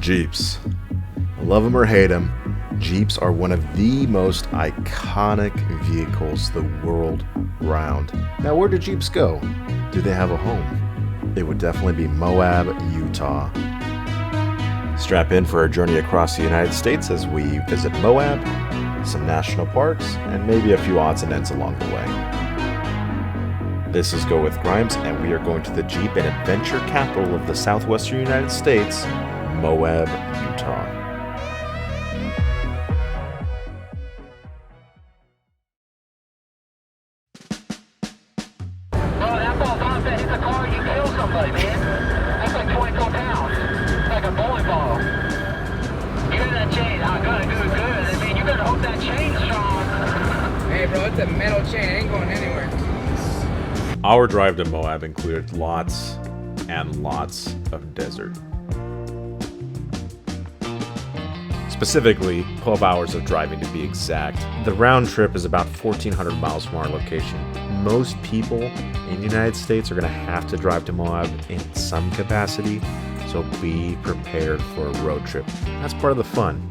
Jeeps. Love them or hate them, Jeeps are one of the most iconic vehicles the world round. Now, where do Jeeps go? Do they have a home? It would definitely be Moab, Utah. Strap in for a journey across the United States as we visit Moab, some national parks, and maybe a few odds and ends along the way. This is Go With Grimes, and we are going to the Jeep and adventure capital of the Southwestern United States, Moab, Utah. It's a metal chain, it ain't going anywhere. Our drive to Moab included lots and lots of desert. Specifically, 12 hours of driving to be exact. The round trip is about 1,400 miles from our location. Most people in the United States are going to have to drive to Moab in some capacity, so be prepared for a road trip. That's part of the fun.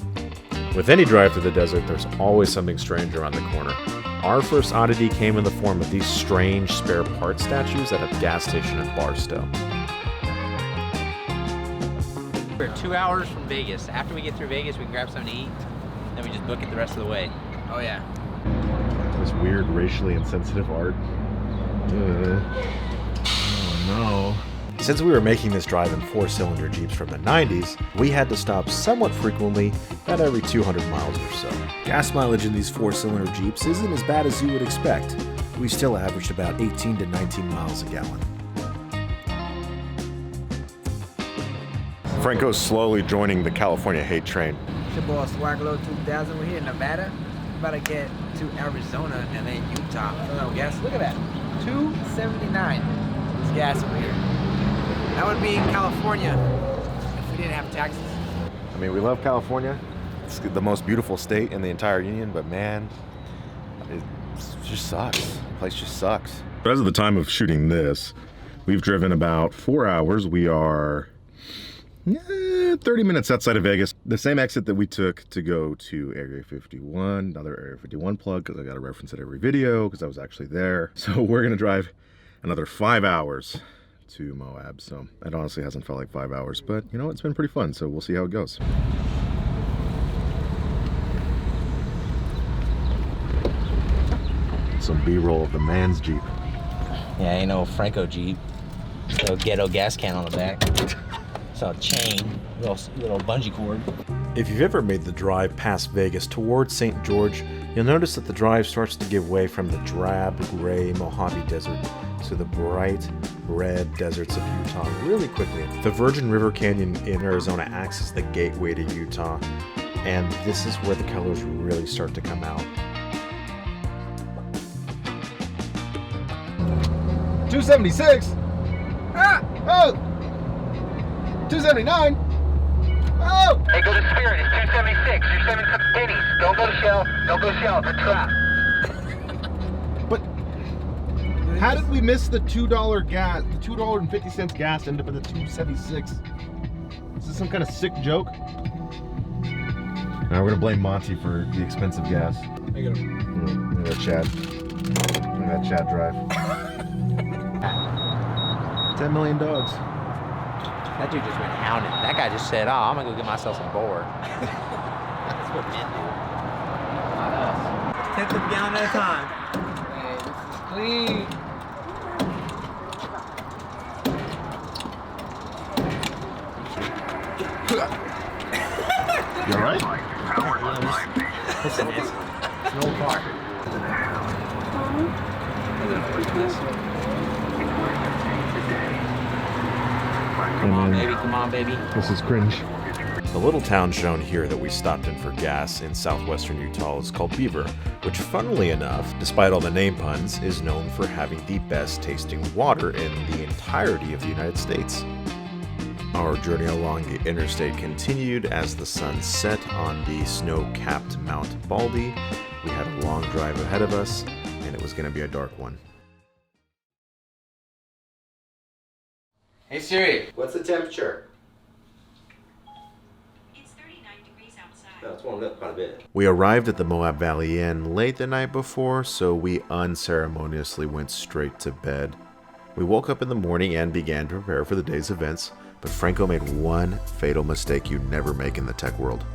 With any drive through the desert, there's always something strange around the corner. Our first oddity came in the form of these strange spare part statues at a gas station in Barstow. We're 2 hours from Vegas. After we get through Vegas, we can grab something to eat, then we just book it the rest of the way. Oh yeah. This weird racially insensitive art. Oh no. Since we were making this drive in 4-cylinder Jeeps from the 90s, we had to stop somewhat frequently, about every 200 miles or so. Gas mileage in these 4-cylinder Jeeps isn't as bad as you would expect. We still averaged about 18 to 19 miles a gallon. Franco's slowly joining the California hate train. It's your boy Swaglow 2000. We're here in Nevada. We're about to get to Arizona and then Utah. So gas, look at that. $2.79 is gas over here. That would be in California if we didn't have taxes. I mean, we love California. It's the most beautiful state in the entire union, but man, it just sucks. The place just sucks. But as of the time of shooting this, we've driven about 4 hours. We are 30 minutes outside of Vegas. The same exit that we took to go to Area 51, another Area 51 plug, because I got to reference it every video, because I was actually there. So we're going to drive another 5 hours to Moab. So it honestly hasn't felt like 5 hours, but you know, it's been pretty fun. So we'll see how it goes. Some B-roll of the man's Jeep. Yeah, ain't no Franco Jeep. Little ghetto gas can on the back. It's a chain, little bungee cord. If you've ever made the drive past Vegas towards St. George, you'll notice that the drive starts to give way from the drab, gray Mojave Desert to the bright, red deserts of Utah really quickly. The Virgin River Canyon in Arizona acts as the gateway to Utah, and this is where the colors really start to come out. 276. Ah! Oh! 279. Oh! Hey, go to Spirit. It's 276. You're saving some pennies. Don't go to Shell. Don't go to Shell. It's a trap. But how did we miss the $2 gas? The $2.50 gas ended up at the 276. Is this some kind of sick joke? Now we're gonna blame Monty for the expensive gas. I got him. Look at that Chad. Look at that Chad drive. 10 million dogs. That dude just went hounding. That guy just said, oh, I'm gonna go get myself some board. That's what men do. Not us. 10th of a gallon at a time. Hey, this is clean. You alright? Listen, it's an old car. Come on, baby. Come on, baby. This is cringe. The little town shown here that we stopped in for gas in southwestern Utah is called Beaver, which funnily enough, despite all the name puns, is known for having the best tasting water in the entirety of the United States. Our journey along the interstate continued as the sun set on the snow-capped Mount Baldy. We had a long drive ahead of us, and it was going to be a dark one. Hey Siri, what's the temperature? it's warmed up quite a bit. We arrived at the Moab Valley Inn late the night before, so we unceremoniously went straight to bed. We woke up in the morning and began to prepare for the day's events, but Franco made one fatal mistake you never make in the tech world: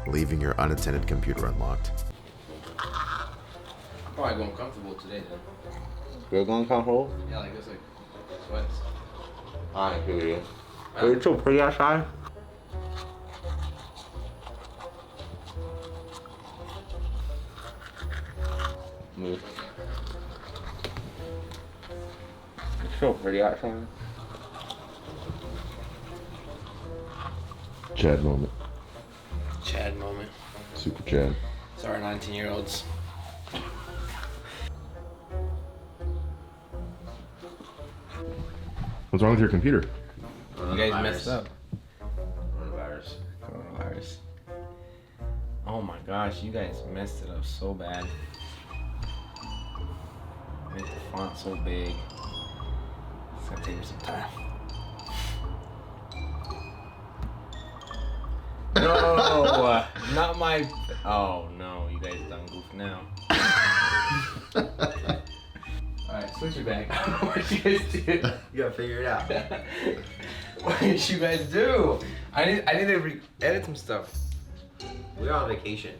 leaving your unattended computer unlocked. Probably going comfortable today then. You're going comfortable? Yeah, like this, like sweats. I hear you. Is it so pretty outside? It's so pretty outside. Chad moment. Chad moment. Super Chad. Sorry, 19-year-olds. What's wrong with your computer? You guys messed up. Coronavirus. Oh my gosh, you guys messed it up so bad. Made the font so big. It's gonna take me some time. No, not my. Oh no, you guys done goofed now. Alright, switch it back. What you guys do? You gotta figure it out. What did you guys do? I need to edit some stuff. We're on vacation.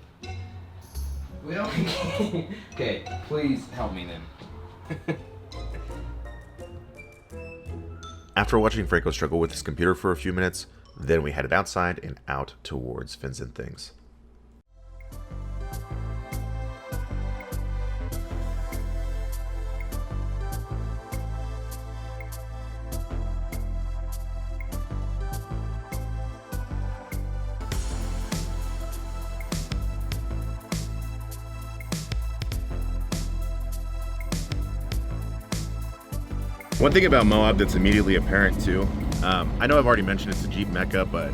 We don't. Okay, please help me then. After watching Franco struggle with his computer for a few minutes, then we headed outside and out towards Fins and Things. One thing about Moab that's immediately apparent too, I know I've already mentioned it's a Jeep Mecca, but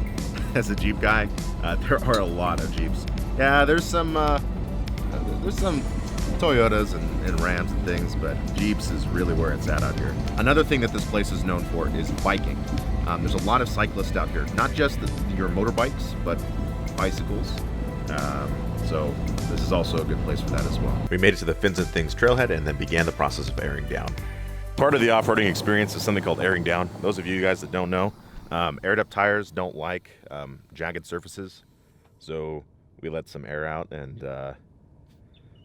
as a Jeep guy, there are a lot of Jeeps. Yeah, there's some Toyotas and Rams and things, but Jeeps is really where it's at out here. Another thing that this place is known for is biking. There's a lot of cyclists out here, not just your motorbikes, but bicycles. So this is also a good place for that as well. We made it to the Fins and Things trailhead and then began the process of airing down. Part of the off-roading experience is something called airing down. Those of you guys that don't know, aired up tires don't like jagged surfaces, so we let some air out and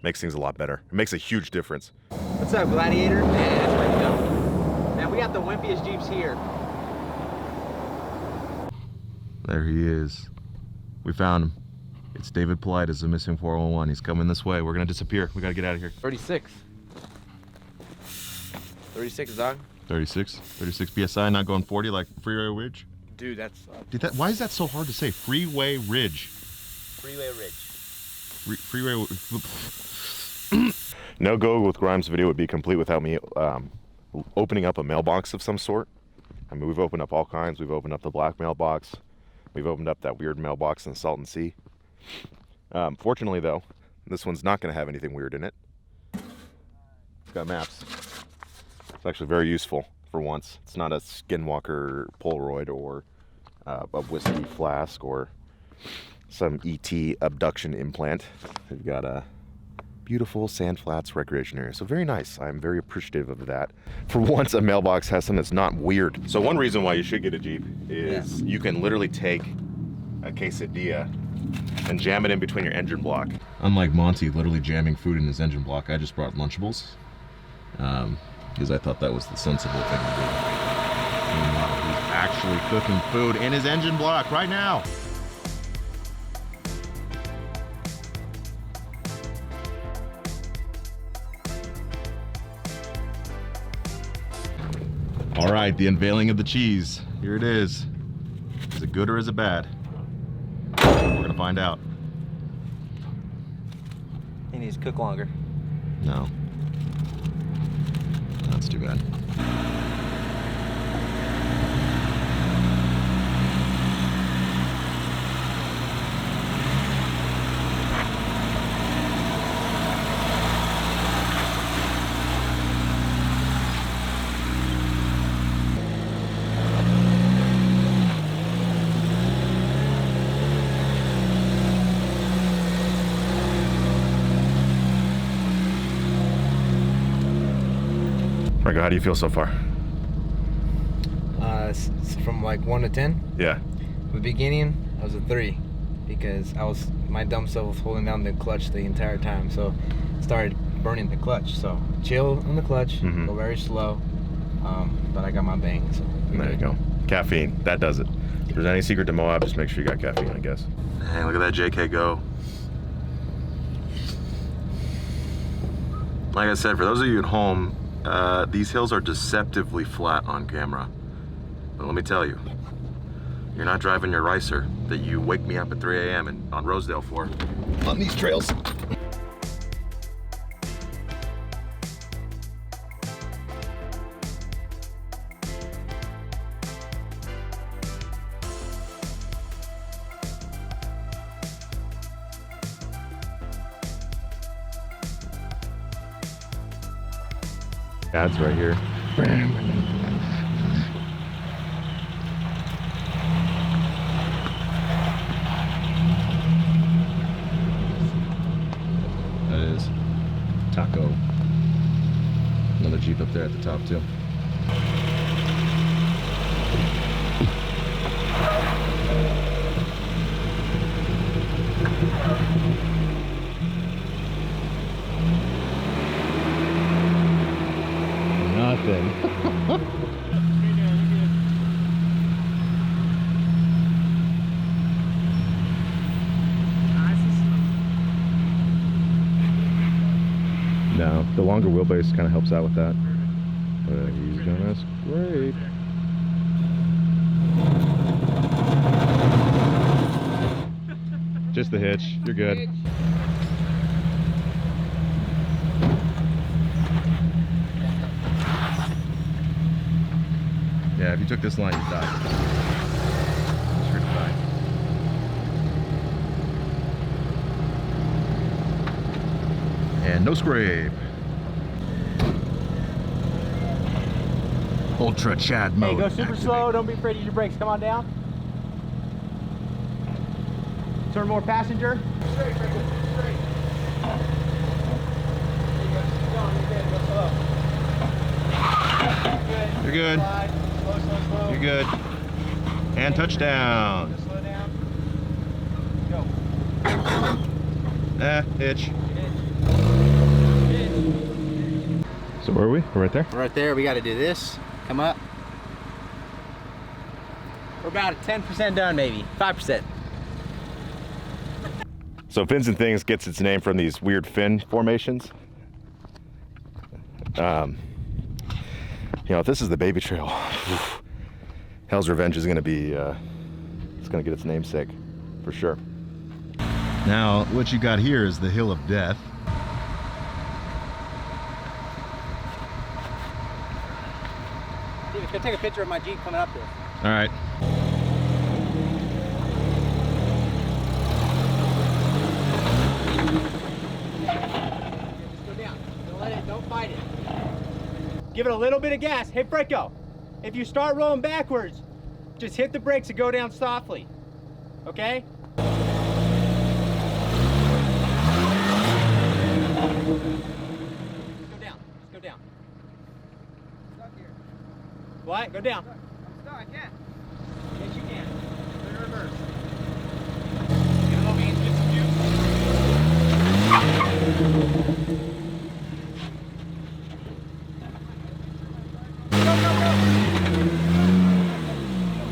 makes things a lot better. It makes a huge difference. What's up, Gladiator? Man, we got the wimpiest Jeeps here. There he is. We found him. It's David Polite as the missing 411. He's coming this way. We're gonna disappear. We gotta get out of here. 36. 36, dog. 36 PSI, not going 40 like Freeway Ridge. Dude, that's. Dude, why is that so hard to say? Freeway Ridge. Freeway Ridge. Freeway. No Go with Grimes video would be complete without me opening up a mailbox of some sort. I mean, we've opened up all kinds. We've opened up the black mailbox. We've opened up that weird mailbox in the Salton Sea. Fortunately, though, this one's not going to have anything weird in it. It's got maps. It's actually very useful for once. It's not a Skinwalker Polaroid or a whiskey flask or some ET abduction implant. We've got a beautiful Sand Flats recreation area. So very nice. I'm very appreciative of that. For once, a mailbox has something that's not weird. So one reason why you should get a Jeep is you can literally take a quesadilla and jam it in between your engine block. Unlike Monty literally jamming food in his engine block, I just brought Lunchables. Because I thought that was the sensible thing to do. Meanwhile, he's actually cooking food in his engine block right now. All right, the unveiling of the cheese. Here it is. Is it good or is it bad? We're gonna find out. He needs to cook longer. No. That's too bad. Franco, how do you feel so far? From like 1 to 10. Yeah. The beginning, I was a 3 because my dumb self was holding down the clutch the entire time, so it started burning the clutch. So chill on the clutch, go very slow, but I got my bang. So There you go. Caffeine, that does it. If there's any secret to Moab, just make sure you got caffeine, I guess. Hey, look at that JK go. Like I said, for those of you at home, these hills are deceptively flat on camera. But let me tell you, you're not driving your ricer that you wake me up at 3 a.m. and on Rosedale for on these trails. Ads right here. That is Taco. Another Jeep up there at the top too. Nothing. No, the longer wheelbase kind of helps out with that. But he's gonna scrape. Just the hitch. You're good. Yeah, if you took this line, you'd die. Sure to die. And no scrape. Ultra Chad mode. Hey, go super activate. slow. Don't be afraid to use your brakes. Come on down. Turn more passenger. Straight, Franco. Straight. You're good. Slow. You're good. And touchdown. Just slow down. Go. Hitch. So where are we? We're right there? Right there, we got to do this. Come up. We're about 10% done, maybe 5%. So Fins and Things gets its name from these weird fin formations. You know, if this is the baby trail, Hell's Revenge is going to be, it's going to get its namesake for sure. Now, what you got here is the Hill of Death. Go take a picture of my Jeep coming up there. All right. Just go down. Don't fight it. Give it a little bit of gas. Hey, Franco, if you start rolling backwards, just hit the brakes and go down softly. Okay? Go down. Just go down. Stuck here. What? Go down. I'm stuck. I can't. Yes, you can. Put it in reverse. Get a little beans, get some juice.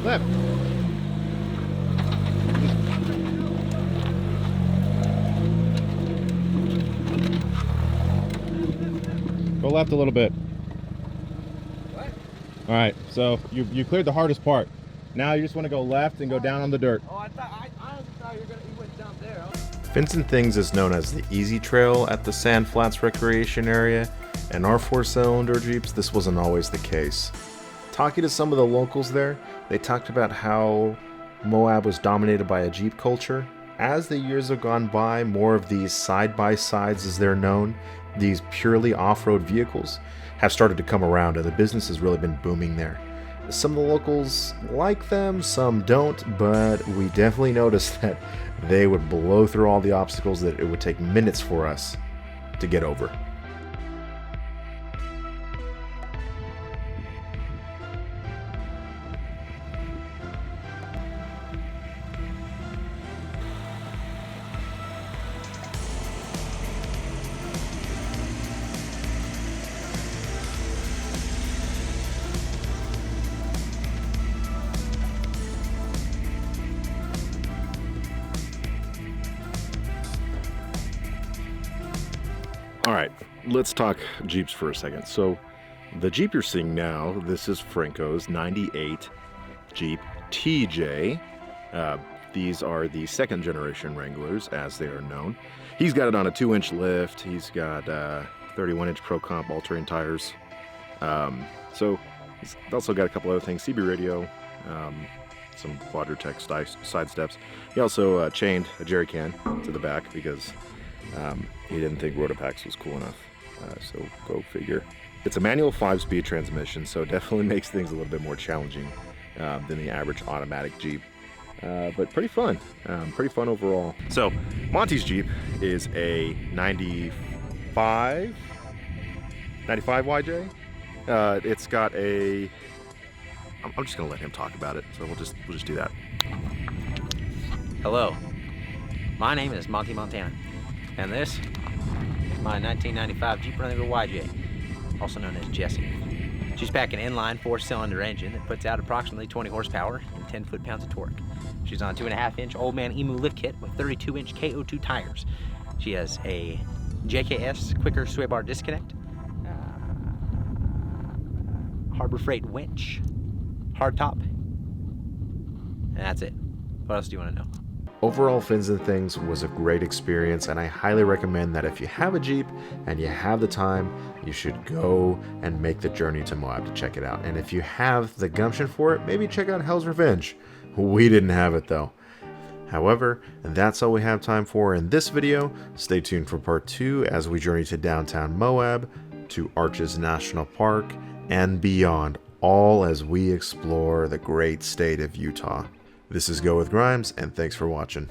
Left. Go left a little bit. What? All right, so you cleared the hardest part. Now you just want to go left and go down on the dirt. Oh, I honestly thought you went down there. Fins and Things is known as the Easy Trail at the Sand Flats Recreation Area, and our 4-cylinder Jeeps, this wasn't always the case. Talking to some of the locals there, they talked about how Moab was dominated by a Jeep culture. As the years have gone by, more of these side-by-sides, as they're known, these purely off-road vehicles, have started to come around, and the business has really been booming there. Some of the locals like them, some don't, but we definitely noticed that they would blow through all the obstacles that it would take minutes for us to get over. All right, let's talk Jeeps for a second. So the Jeep you're seeing now, this is Franco's 98 Jeep TJ. These are the second generation Wranglers, as they are known. He's got it on a 2-inch lift. He's got 31-inch Pro Comp all-terrain tires. So he's also got a couple other things, CB radio, some Quadratech side steps. He also chained a jerry can to the back because he didn't think Rotopax was cool enough. So go figure. It's a manual 5-speed transmission, so it definitely makes things a little bit more challenging than the average automatic Jeep. But pretty fun overall. So Monty's Jeep is a 95 YJ. It's got a, I'm just gonna let him talk about it, so we'll just do that. Hello, my name is Monty Montana, and this is my 1995 Jeep Wrangler YJ, also known as Jessie. She's packing an inline 4-cylinder engine that puts out approximately 20 horsepower and 10 foot-pounds of torque. She's on a 2.5-inch Old Man Emu lift kit with 32-inch KO2 tires. She has a JKS quicker sway bar disconnect, Harbor Freight winch, hardtop, and that's it. What else do you want to know? Overall, Fins and Things was a great experience, and I highly recommend that if you have a Jeep and you have the time, you should go and make the journey to Moab to check it out. And if you have the gumption for it, maybe check out Hell's Revenge. We didn't have it though. However, that's all we have time for in this video. Stay tuned for part 2 as we journey to downtown Moab, to Arches National Park, and beyond, all as we explore the great state of Utah. This is Go with Grimes, and thanks for watching.